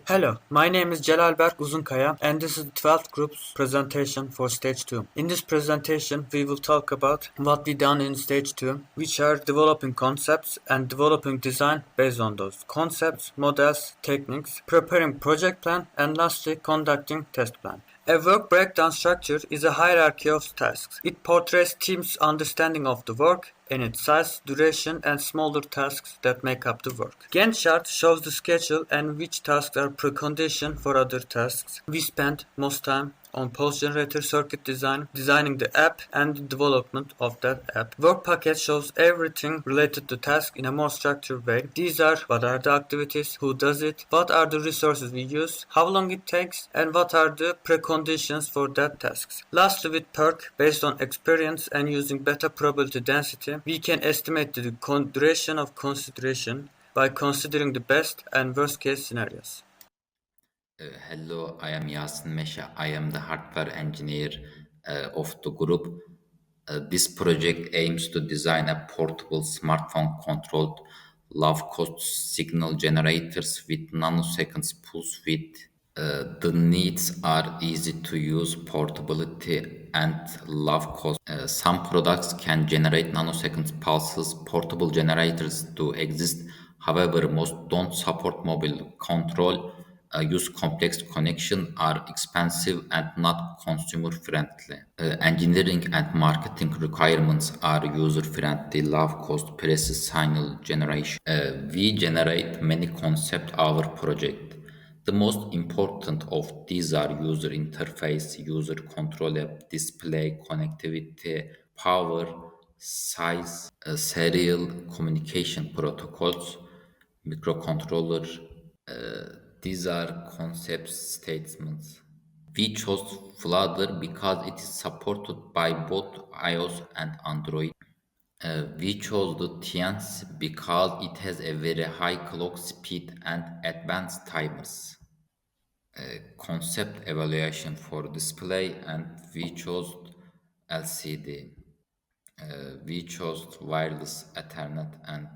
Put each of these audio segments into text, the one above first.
Hello, my name is Celal Berk UZUNKAYA and this is the 12th group's presentation for Stage 2. In this presentation, we will talk about what we done in Stage 2, which are developing concepts and developing design based on those concepts, models, techniques, preparing project plan, and lastly, conducting test plan. A work breakdown structure is a hierarchy of tasks. It portrays teams' understanding of the work and its size, duration, and smaller tasks that make up the work. Gantt chart shows the schedule and which tasks are precondition for other tasks. We spent most time on pulse generator circuit design, designing the app, and the development of that app. Work packet shows everything related to task in a more structured way. These are what are the activities, who does it, what are the resources we use, how long it takes, and what are the preconditions for that tasks. Lastly, with Berk, based on experience and using beta probability density, we can estimate the duration of consideration by considering the best and worst case scenarios. Hello, I am Yasin MEŞE. I am the hardware engineer of the group. This project aims to design a portable smartphone controlled low-cost signal generators with nanoseconds pulse width. The needs are easy to use, portability, and low cost. Some products can generate nanoseconds pulses. Portable generators do exist, however, most don't support mobile control, use complex connection, are expensive, and not consumer friendly. Engineering and marketing requirements are user friendly, low cost, precise signal generation. We generate many concept our project. The most important of these are user interface, user control app, display, connectivity, power, size, serial communication protocols, microcontroller. These are concept statements. We chose Flutter because it is supported by both iOS and Android. We chose the Tians because it has a very high clock speed and advanced timers. Concept evaluation for display, and we chose LCD. We chose wireless Ethernet and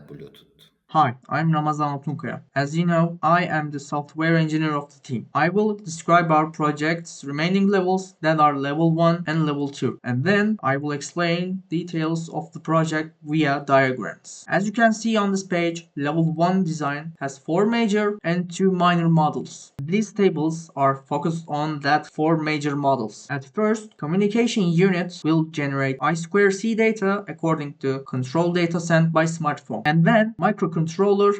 Bluetooth. Hi, I'm Ramazan ALTUNKAYA. As you know, I am the software engineer of the team. I will describe our project's remaining levels that are level 1 and level 2, and then I will explain details of the project via diagrams. As you can see on this page, level 1 design has 4 major and 2 minor models. These tables are focused on that 4 major models. At first, communication units will generate I2C data according to control data sent by smartphone, and then microcontroller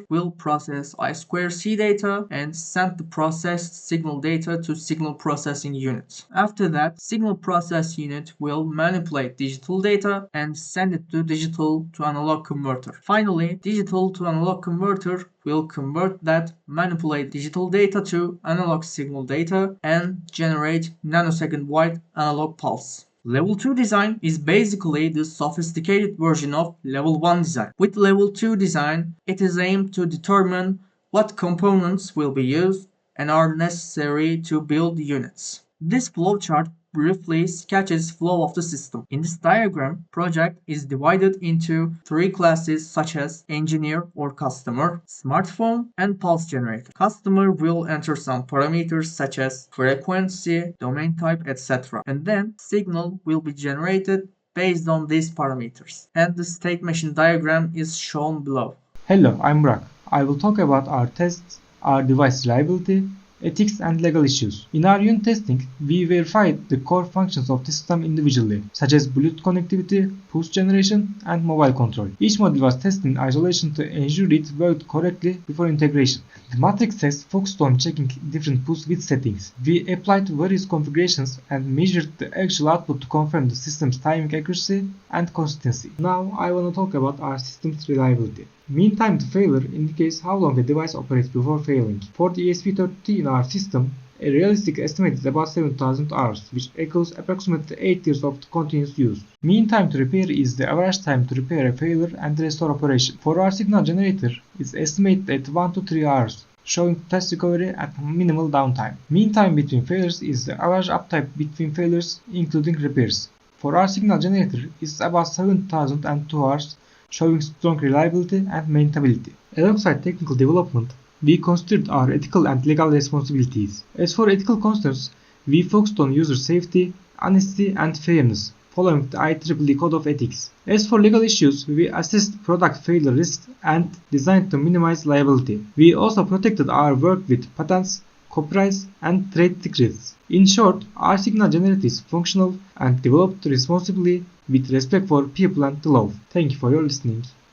will process I2C data and send the processed signal data to signal processing unit. After that, signal process unit will manipulate digital data and send it to digital to analog converter. Finally, digital to analog converter will convert that manipulate digital data to analog signal data and generate nanosecond wide analog pulse. Level 2 design is basically the sophisticated version of Level 1 design. With Level 2 design, it is aimed to determine what components will be used and are necessary to build units. This flowchart briefly sketches flow of the system. In this diagram, project is divided into 3 classes such as engineer or customer, smartphone, and pulse generator. Customer will enter some parameters such as frequency, domain type, etc. And then signal will be generated based on these parameters. And the state machine diagram is shown below. Hello, I'm Burak. I will talk about our tests, our device reliability, ethics and legal issues. In our unit testing, we verified the core functions of the system individually, such as Bluetooth connectivity, pulse generation, and mobile control. Each module was tested in isolation to ensure it worked correctly before integration. The matrix test focused on checking different pulse width settings. We applied various configurations and measured the actual output to confirm the system's timing accuracy and consistency. Now I want to talk about our system's reliability. Mean time to failure indicates how long a device operates before failing. For the ESP32 in our system, a realistic estimate is about 7,000 hours, which equals approximately 8 years of continuous use. Mean time to repair is the average time to repair a failure and restore operation. For our signal generator, it's estimated at 1 to 3 hours, showing test recovery at minimal downtime. Mean time between failures is the average uptime between failures, including repairs. For our signal generator, it's about 7,002 hours, showing strong reliability and maintainability. Alongside technical development, we considered our ethical and legal responsibilities. As for ethical concerns, we focused on user safety, honesty, and fairness, following the IEEE Code of Ethics. As for legal issues, we assessed product failure risks and designed to minimize liability. We also protected our work with patents, copyrights, and trade secrets. In short, our signal generator is functional and developed responsibly with respect for people and the law. Thank you for your listening.